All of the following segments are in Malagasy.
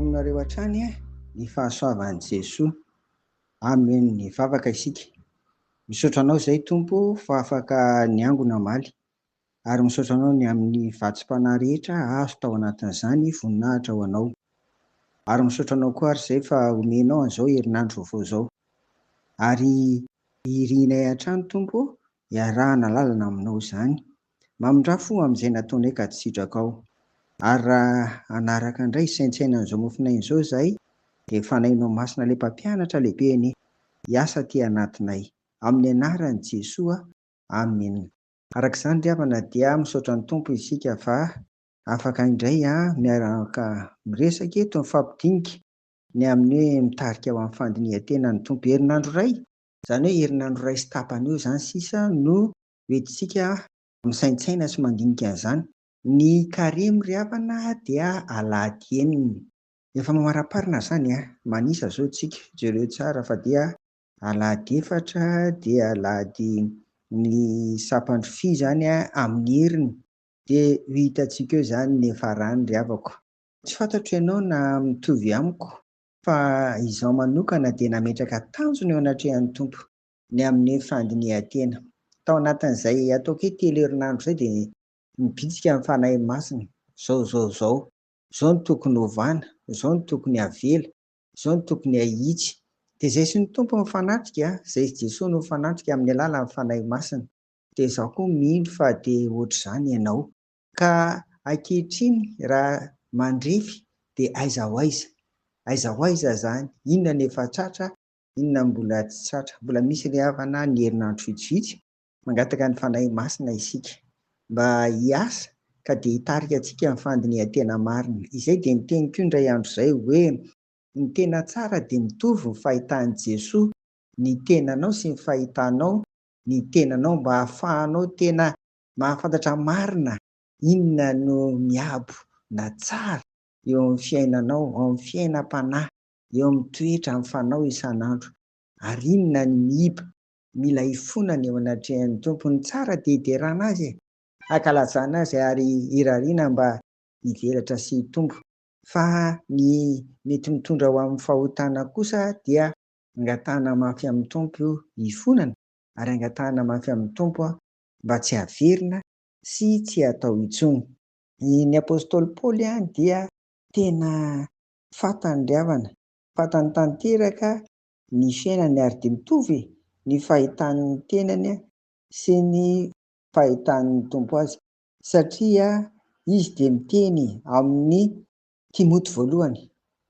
aminareo hatrany ny fahasoavan'i Jesoa amin'ny vavaka isika. Misaotra anao izay Tompo fa afaka niangona maly, ary misaotra anao ny amin'ny vatsim-panahy rehetra azo tao anatin'izany voninahitra ho anao. Ary misaotra anao koa ary izay fa omenao an'izao herinandro vaovao izao. Ary irianay hatrany Tompo, iarahana lalana aminao izany. Mamindrafo amin'izay nataonay ka tsy sitraka ao. Ary raha hanaraka indray saintsainan'izao mofinainy izao izahay, dia fanahinao masina ilay mpampianatra lehibe anie, hiasa aty anatinay. Amin'ny anaran'i Jesoa, amen. Araka izany ry havana dia misaotra ny Tompo isika fa afaka indray miaraka miresaka eto, mifampidinika ny amin'ny hoe mitarika ho amin'ny fandinihan-tena ny Tompo. Herinandro iray, izany hoe herinandro iray sy tapany eo izany sisa no hoentintsika misaintsaina sy mandinika an'izany. Ny karemy ry havana dia alahady enina. Efa mamaraparina izany manisa izao tsika, jereo tsara fa dia alahady efatra dia alahady ny sapandro fy izany amin'ny heriny, dia ho hitantsika eo izany ny efa rany ry havako. Tsy fantatro ianao na mitovy amiko fa izaho manokana dia nametraka tanjona eo anatrehan'ny Tompo ny amin'ny fandinihan-tena. Tao anatin'izay ataoko hoe telo herinandro izay dia nibitsika amin'ny fanahy masina. Zao no tokony ovana, izao no tokony havela, izao no tokony hahitsy. Dia izay sy ny Tompo mifanatrika, izay sy Jesoa no mifanatrika amin'ny alalan'ny fanahy masina. Dia izaho koa mino fa dia ohatr'izany ianao. Ka ankehitriny raha mandrefy dia aiza ho aiza. Aiza ho aiza izany, inona ny efa tratra, inona mbola tsy tratra. Mbola misy ry havana ny herinandro vitsivitsy, mangataka ny fanahy masina isika mba hiasa ka dia hitarika antsika amin'ny fandinihan-tena marina. Izay dia niteniko indray andro izay hoe ny tena tsara dia mitovy ny fahitan'i Jesoa, ny tenanao sy ny fahitanao, ny tenanao mba hahafahanao tena mahafantatra marina inona no miabo na tsara eo amin'ny fiainanao, ao amin'ny fiainam-panahy, eo amin'ny toetra mifanao isan'andro. Ary inona ny miiba mila hifonana eo anatrehan'ny Tompo. Ny tsara dia hiderana azy, ankalazana azy ary hirariana mba hivelatra sy hitombo. Fa ny mety mitondra ho amin'ny fahotana kosa dia angatahana mafy amin'ny Tompo hifonana, ary angatahana mafy amin'ny Tompo mba tsy haverina sy tsy hatao intsony. Ny apôstôly Paoly dia tena fantany ry havana, fantany tanteraka ny fiainany ary dia mitovy ny fahitan'ny tenany sy ny fahitan'ny Tompo azy, satria izy dia miteny amin'ny Timoty voalohany,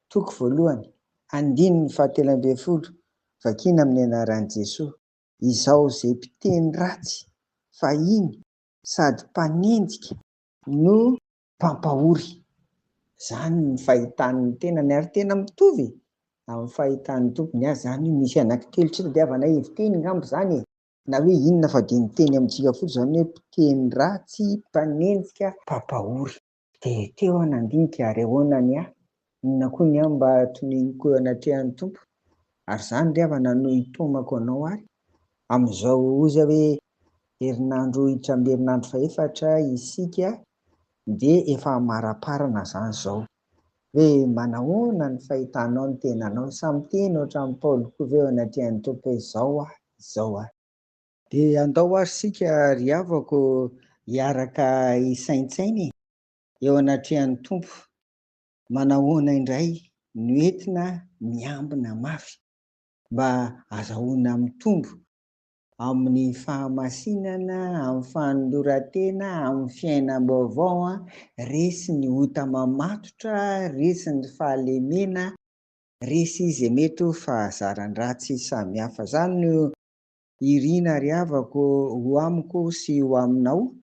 toko voalohany, 2:17, vakiana amin'ny anaran'i Jesoa: izao izay mpiteny ratsy fahiny sady mpanenjika no mpampahory. Izany ny fahitan'ny tenany, ary tena mitovy amin'ny fahitan'ny Tompony azy. Izany misy anankitelo tsy tadiavana heviteny ngambo izany, na hoe inona fa dia niteny amintsika fotsy izany hoe mpiteny ratsy, mpanenjika, mpampahory. Dia teo nandinika ary ahoana inona koa ny mba tonihiko eo anatrehan'ny Tompo. Ary izany ry havana no hitomako anao ary amin'izao ozy hoe herinandro hiditra amin'ny herinandro faefatra isika, dia efa maraparana izany izao hoe manahoana ny fahitanao ny tenanao. Samy teny ohatran'ny Paoly koa ve eo anatrehan'ny Tompo hoe izao. Dia andao ary isika ry havako hiaraka hisaintsainy eo anatrehan'ny Tompo, manahoana indray no entina miambina mafy mba azahoana mitombo amin'ny fahamasinana, amin'ny fanoloran-tena, amin'ny fiainam-baovao, resy ny ota mamatotra, resy ny fahalemena, resy izay mety ho fahazaran-dratsy samihafa. Izany no iriana ry havako ho amiko sy ho aminao,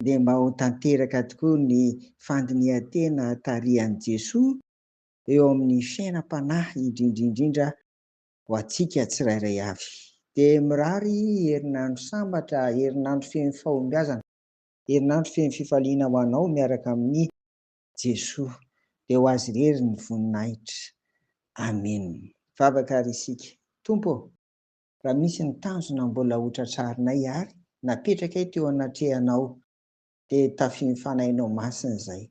dia mba ho tanteraka tokoa ny fandinihan-tena tarihan'i Jesoa eo amin'ny fiainam-panahy, indrindra ho antsika tsirairay avy. Dia mirary herinandro sambatra, herinandro feno fahombiazana, herinandro feno fifaliana ho anao miaraka amin'ny Jesoa. Dia ho azy irery ny voninahitra. Amen. Vavaka ary isika. Tompo, raha misy ny tanjona mbola ho tratrarinay ary napetraka teo anatrehanao, dia tafimy fanahinao masina izay.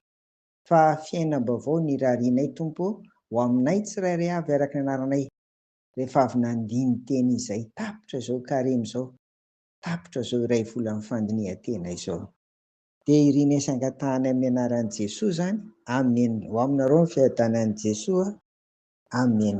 fa fiainam-baovao ny rarianay tompo ho aminay tsirairay avy araka ny anaranay. Rehefa avy nandiny teny izay tapitra zao karemy zao, tapitra zao iray vola amin'ny fandinihan-tena izao. Dia ireny asangatahana amin'ny anaran'i Jesosy zany, amen. Ho aminareo ny fiadanan'i Jesosy, amen.